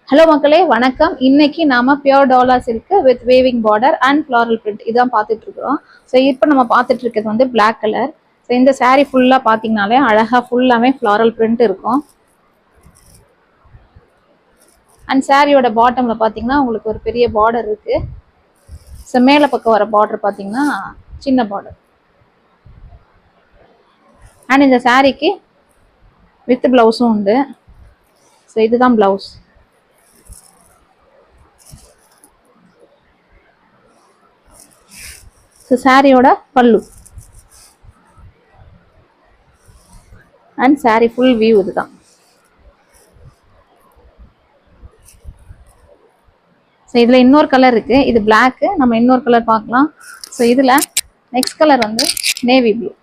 Hello மக்களே வணக்கம். இன்னைக்கு நாம pure Dola silk with waving border and floral print இதான் பார்த்துட்டு இருக்கிறோம். ஸோ இப்போ நம்ம பார்த்துட்டு இருக்கிறது வந்து பிளாக் கலர். ஸோ இந்த சாரீ ஃபுல்லாக பார்த்தீங்கனாலே அழகாக ஃபுல்லாமே ஃப்ளாரல் பிரிண்ட் இருக்கும். அண்ட் சாரியோட பாட்டமில் பார்த்தீங்கன்னா உங்களுக்கு ஒரு பெரிய பார்டர் இருக்கு. ஸோ மேலே பக்கம் வர பார்டர் பார்த்தீங்கன்னா சின்ன பார்டர். அண்ட் இந்த சாரீக்கு வித் பிளவுஸும் உண்டு. ஸோ இதுதான் பிளவுஸ். ஸோ சாரியோட பல்லு அண்ட் சாரி ஃபுல் வியூ இதுதான். ஸோ இதில் இன்னொரு கலர் இருக்குது, இது பிளாக்கு. நம்ம இன்னொரு கலர் பார்க்கலாம். ஸோ இதில் நெக்ஸ்ட் கலர் வந்து நேவி ப்ளூ.